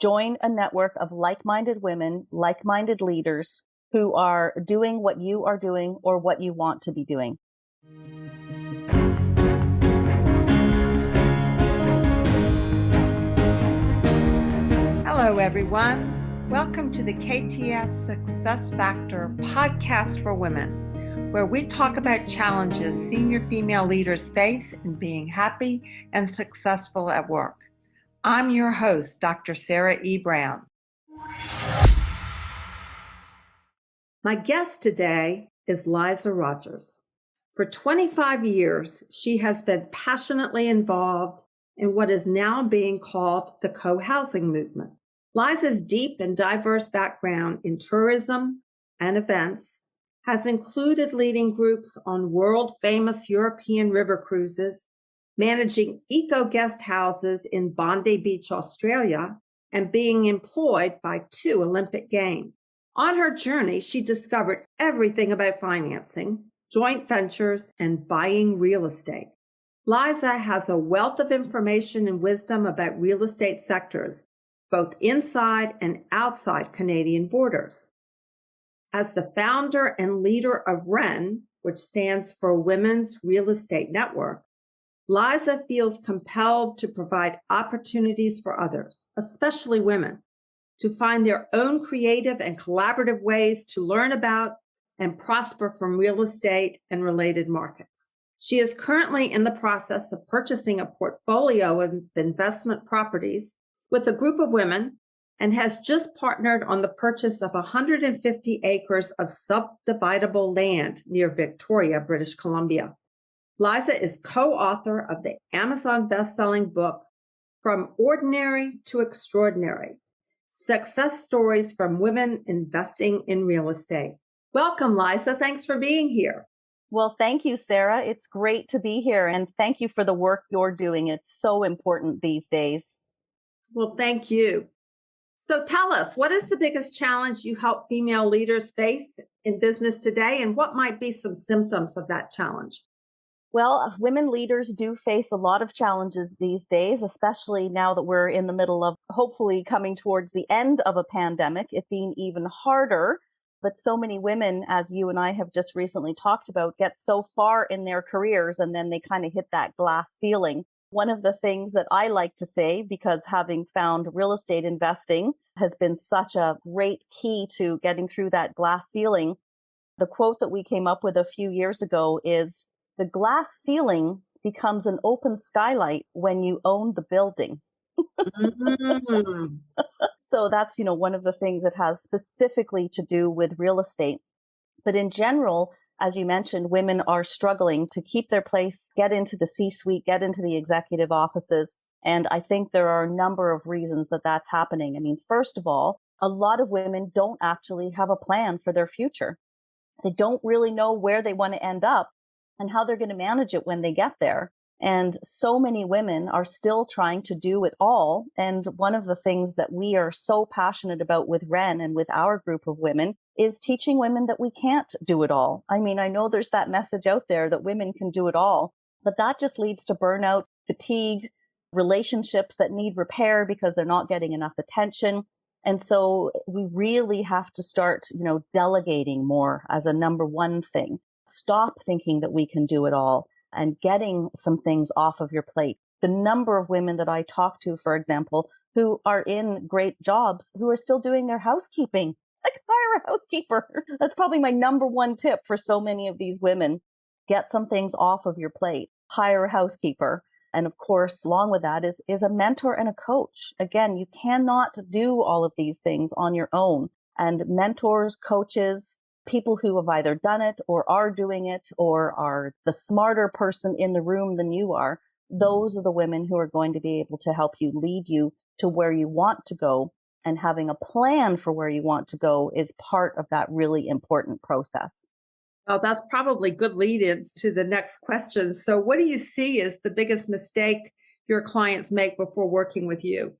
Join a network of like-minded women, like-minded leaders who are doing what you are doing or what you want to be doing. Hello, everyone. Welcome to the KTS Success Factor podcast for women, where we talk about challenges senior female leaders face in being happy and successful at work. I'm your host, Dr. Sarah E. Brown. My guest today is Liza Rogers. For 25 years, she has been passionately involved in what is now being called the cohousing movement. Liza's deep and diverse background in tourism and events has included leading groups on world-famous European river cruises, managing eco-guest houses in Bondi Beach, Australia, and being employed by 2 Olympic Games. On her journey, she discovered everything about financing, joint ventures, and buying real estate. Liza has a wealth of information and wisdom about real estate sectors, both inside and outside Canadian borders. As the founder and leader of WREN, which stands for Women's Real Estate Network, Liza feels compelled to provide opportunities for others, especially women, to find their own creative and collaborative ways to learn about and prosper from real estate and related markets. She is currently in the process of purchasing a portfolio of investment properties with a group of women and has just partnered on the purchase of 150 acres of subdividable land near Victoria, British Columbia. Liza is co-author of the Amazon best-selling book, From Ordinary to Extraordinary: Success Stories from Women Investing in Real Estate. Welcome, Liza. Thanks for being here. Well, thank you, Sarah. It's great to be here. And thank you for the work you're doing. It's so important these days. Well, thank you. So tell us, what is the biggest challenge you help female leaders face in business today, and what might be some symptoms of that challenge? Well, women leaders do face a lot of challenges these days, especially now that we're in the middle of hopefully coming towards the end of a pandemic. It's been even harder, but so many women, as you and I have just recently talked about, get so far in their careers and then they kind of hit that glass ceiling. One of the things that I like to say, because having found real estate investing has been such a great key to getting through that glass ceiling, the quote that we came up with a few years ago is, "The glass ceiling becomes an open skylight when you own the building." So that's, one of the things that has specifically to do with real estate. But in general, as you mentioned, women are struggling to keep their place, get into the C-suite, get into the executive offices. And I think there are a number of reasons that that's happening. I mean, first of all, a lot of women don't actually have a plan for their future. They don't really know where they want to end up and how they're going to manage it when they get there. And so many women are still trying to do it all. And one of the things that we are so passionate about with WREN and with our group of women is teaching women that we can't do it all. I mean, I know there's that message out there that women can do it all, but that just leads to burnout, fatigue, relationships that need repair because they're not getting enough attention. And so we really have to start, delegating more as a number one thing. Stop thinking that we can do it all and getting some things off of your plate. The number of women that I talk to, for example, who are in great jobs, who are still doing their housekeeping, like hire a housekeeper. That's probably my number one tip for so many of these women. Get some things off of your plate, hire a housekeeper. And of course, along with that is a mentor and a coach. Again, you cannot do all of these things on your own. And mentors, coaches, people who have either done it or are doing it or are the smarter person in the room than you are, those are the women who are going to be able to help you, lead you to where you want to go. And having a plan for where you want to go is part of that really important process. Well, that's probably good lead-ins to the next question. So what do you see as the biggest mistake your clients make before working with you?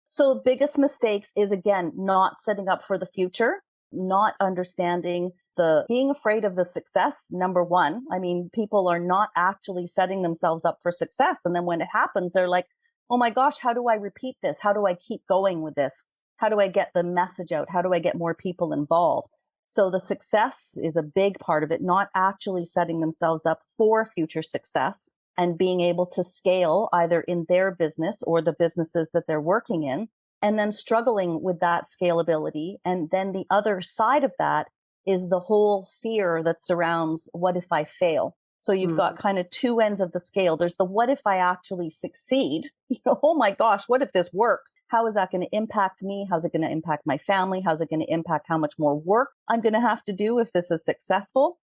So the biggest mistakes is, again, not setting up for the future, not understanding being afraid of the success, number one. I mean, people are not actually setting themselves up for success. And then when it happens, they're like, oh my gosh, how do I repeat this? How do I keep going with this? How do I get the message out? How do I get more people involved? So the success is a big part of it, not actually setting themselves up for future success and being able to scale either in their business or the businesses that they're working in, and then struggling with that scalability. And then the other side of that is the whole fear that surrounds what if I fail? So you've got kind of two ends of the scale. There's the what if I actually succeed? Oh my gosh, what if this works? How is that going to impact me? How's it going to impact my family? How's it going to impact how much more work I'm going to have to do if this is successful?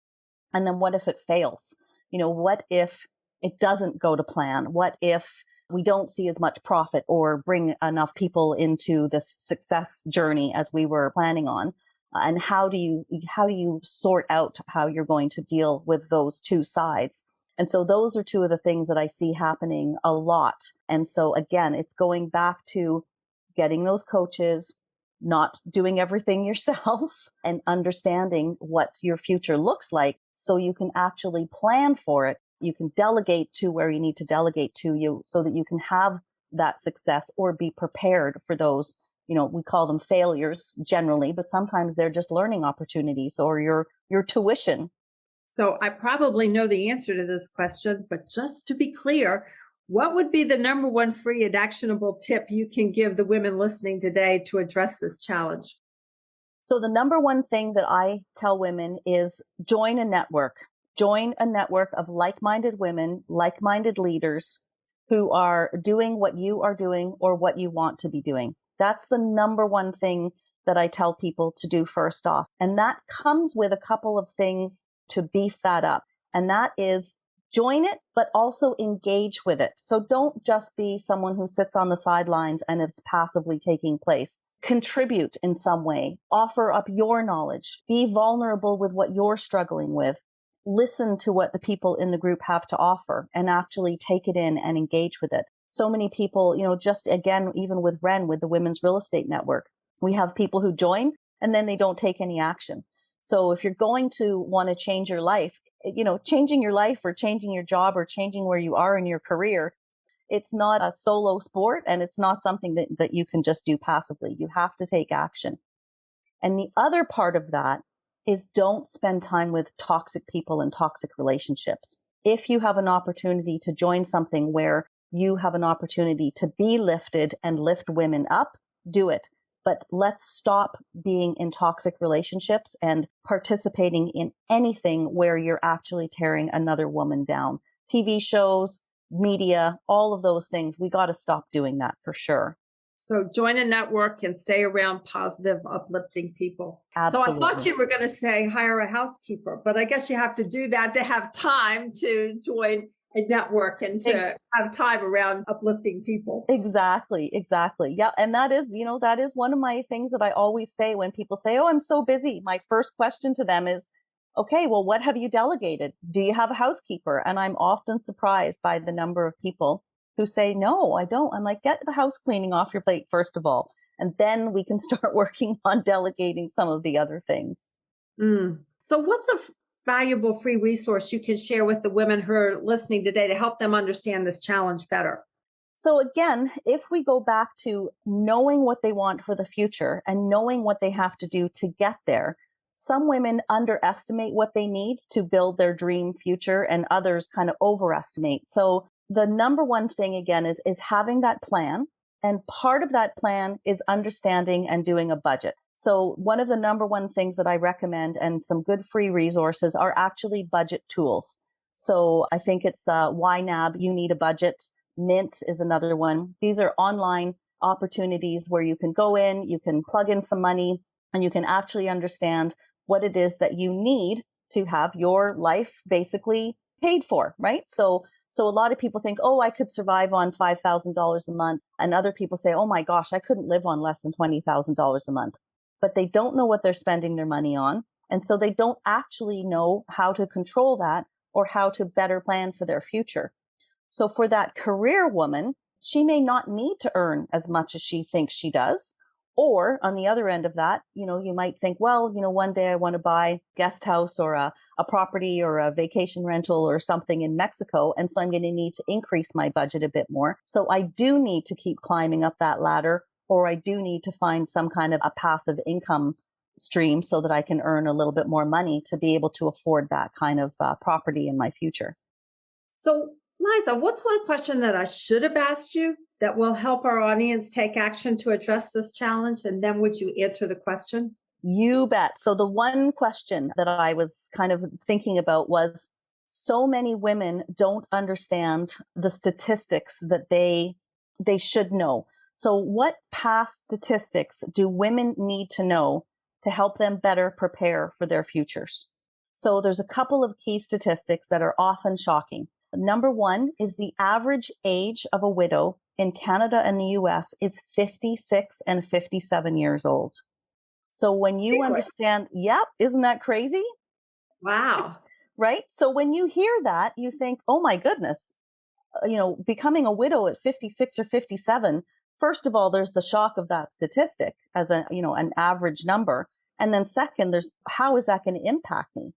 And then what if it fails? What if it doesn't go to plan? What if we don't see as much profit or bring enough people into this success journey as we were planning on? And how do you sort out how you're going to deal with those two sides? And so those are two of the things that I see happening a lot. And so again, it's going back to getting those coaches, not doing everything yourself, and understanding what your future looks like so you can actually plan for it. You can delegate to where you need to delegate to you so that you can have that success or be prepared for those. We call them failures generally, but sometimes they're just learning opportunities or your tuition. So I probably know the answer to this question, but just to be clear, what would be the number one free and actionable tip you can give the women listening today to address this challenge? So the number one thing that I tell women is join a network. Join a network of like-minded women, like-minded leaders who are doing what you are doing or what you want to be doing. That's the number one thing that I tell people to do first off. And that comes with a couple of things to beef that up. And that is join it, but also engage with it. So don't just be someone who sits on the sidelines and is passively taking place. Contribute in some way, offer up your knowledge, be vulnerable with what you're struggling with. Listen to what the people in the group have to offer and actually take it in and engage with it. So many people, just again, even with Ren, with the Women's Real Estate Network, we have people who join and then they don't take any action. So if you're going to want to change your life, changing your life or changing your job or changing where you are in your career, it's not a solo sport and it's not something that you can just do passively. You have to take action. And the other part of that is don't spend time with toxic people and toxic relationships. If you have an opportunity to join something where you have an opportunity to be lifted and lift women up, do it. But let's stop being in toxic relationships and participating in anything where you're actually tearing another woman down. TV shows, media, all of those things, we got to stop doing that for sure. So join a network and stay around positive, uplifting people. Absolutely. So I thought you were going to say hire a housekeeper, but I guess you have to do that to have time to join a network and to have time around uplifting people. Exactly. Yeah. And that is one of my things that I always say when people say, oh, I'm so busy. My first question to them is, okay, well, what have you delegated? Do you have a housekeeper? And I'm often surprised by the number of people who say, no, I don't. I'm like, get the house cleaning off your plate, first of all. And then we can start working on delegating some of the other things. So what's a valuable free resource you can share with the women who are listening today to help them understand this challenge better? So again, if we go back to knowing what they want for the future and knowing what they have to do to get there, some women underestimate what they need to build their dream future and others kind of overestimate. So the number one thing again is having that plan. And part of that plan is understanding and doing a budget. So one of the number one things that I recommend and some good free resources are actually budget tools. So I think it's YNAB, You Need a Budget. Mint is another one. These are online opportunities where you can go in, you can plug in some money, and you can actually understand what it is that you need to have your life basically paid for, right? So a lot of people think, oh, I could survive on $5,000 a month. And other people say, oh my gosh, I couldn't live on less than $20,000 a month. But they don't know what they're spending their money on. And so they don't actually know how to control that or how to better plan for their future. So for that career woman, she may not need to earn as much as she thinks she does, Or on the other end of that, you might think, well, one day I want to buy a guest house or a property or a vacation rental or something in Mexico. And so I'm going to need to increase my budget a bit more. So I do need to keep climbing up that ladder, or I do need to find some kind of a passive income stream so that I can earn a little bit more money to be able to afford that kind of property in my future. So, Liza, what's one question that I should have asked you that will help our audience take action to address this challenge? And then would you answer the question? You bet. So the one question that I was kind of thinking about was, so many women don't understand the statistics that they should know. So what past statistics do women need to know to help them better prepare for their futures? So there's a couple of key statistics that are often shocking. Number one is the average age of a widow in Canada and the US is 56 and 57 years old. So when you understand, yep, isn't that crazy? Wow. Right? So when you hear that, you think, oh my goodness, becoming a widow at 56 or 57, first of all, there's the shock of that statistic as an average number. And then second, there's how is that going to impact me?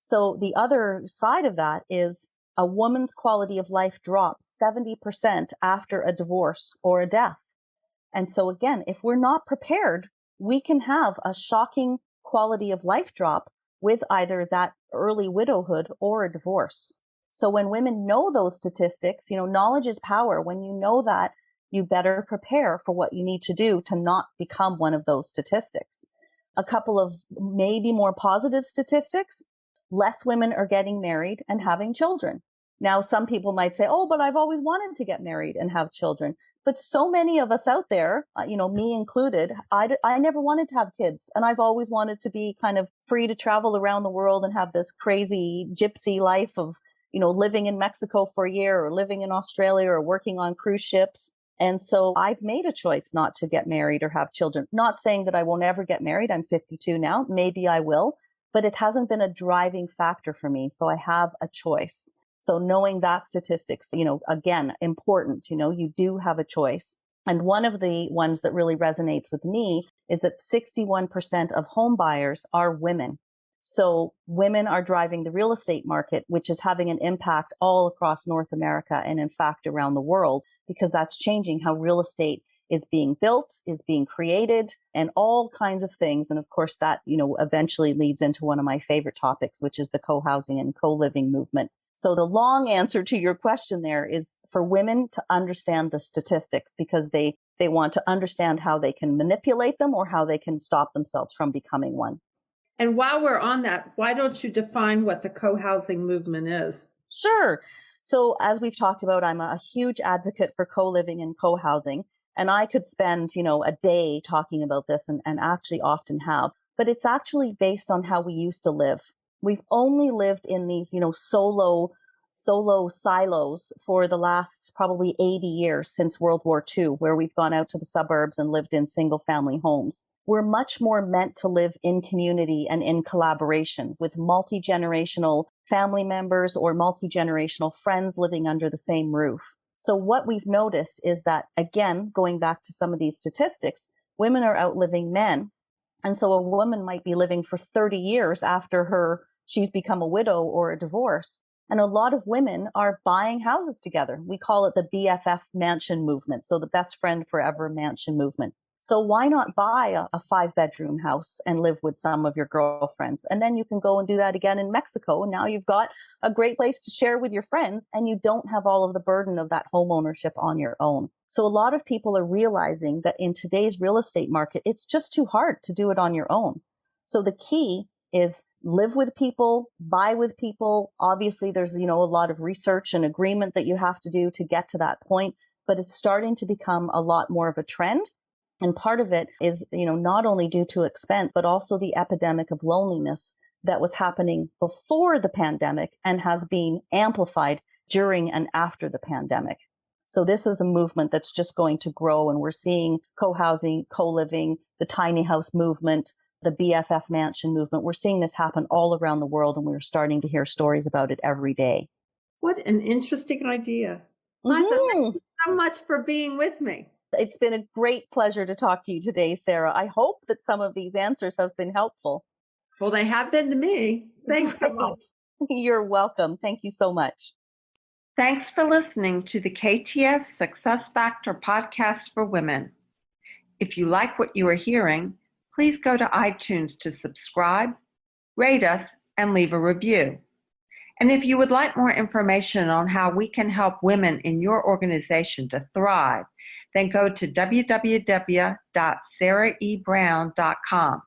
So the other side of that is a woman's quality of life drops 70% after a divorce or a death. And so again, if we're not prepared, we can have a shocking quality of life drop with either that early widowhood or a divorce. So when women know those statistics, knowledge is power. When you know that, you better prepare for what you need to do to not become one of those statistics. A couple of maybe more positive statistics: less women are getting married and having children. Now, some people might say, oh, but I've always wanted to get married and have children. But so many of us out there, me included, I never wanted to have kids. And I've always wanted to be kind of free to travel around the world and have this crazy gypsy life of, living in Mexico for a year or living in Australia or working on cruise ships. And so I've made a choice not to get married or have children. Not saying that I will never get married. I'm 52 now. Maybe I will, but it hasn't been a driving factor for me. So I have a choice. So knowing that statistics, again, important, you do have a choice. And one of the ones that really resonates with me is that 61% of home buyers are women. So women are driving the real estate market, which is having an impact all across North America and in fact around the world, because that's changing how real estate is being built, is being created, and all kinds of things. And of course, that, eventually leads into one of my favorite topics, which is the co-housing and co-living movement. So the long answer to your question there is for women to understand the statistics, because they want to understand how they can manipulate them or how they can stop themselves from becoming one. And while we're on that, why don't you define what the co-housing movement is? Sure. So as we've talked about, I'm a huge advocate for co-living and co-housing. And I could spend, a day talking about this and actually often have. But it's actually based on how we used to live. We've only lived in these, solo silos for the last probably 80 years since World War II, where we've gone out to the suburbs and lived in single family homes. We're much more meant to live in community and in collaboration with multi-generational family members or multi-generational friends living under the same roof. So what we've noticed is that, again, going back to some of these statistics, women are outliving men. And so a woman might be living for 30 years after she's become a widow or a divorce. And a lot of women are buying houses together. We call it the BFF mansion movement. So the best friend forever mansion movement. So why not buy a 5-bedroom house and live with some of your girlfriends? And then you can go and do that again in Mexico. And now you've got a great place to share with your friends, and you don't have all of the burden of that home ownership on your own. So a lot of people are realizing that in today's real estate market, it's just too hard to do it on your own. So the key is live with people, buy with people. Obviously, there's, a lot of research and agreement that you have to do to get to that point, but it's starting to become a lot more of a trend. And part of it is, not only due to expense, but also the epidemic of loneliness that was happening before the pandemic and has been amplified during and after the pandemic. So this is a movement that's just going to grow. And we're seeing co-housing, co-living, the tiny house movement, the BFF mansion movement. We're seeing this happen all around the world, and we're starting to hear stories about it every day. What an interesting idea. Liza, thank you so much for being with me. It's been a great pleasure to talk to you today, Sarah. I hope that some of these answers have been helpful. Well, they have been to me. Thanks so much. You're welcome. Thank you so much. Thanks for listening to the KTS Success Factor podcast for women. If you like what you are hearing, please go to iTunes to subscribe, rate us, and leave a review. And if you would like more information on how we can help women in your organization to thrive, then go to www.sarahebrown.com.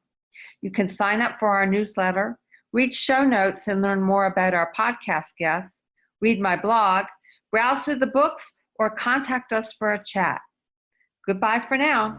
You can sign up for our newsletter, read show notes, and learn more about our podcast guests, read my blog, browse through the books, or contact us for a chat. Goodbye for now.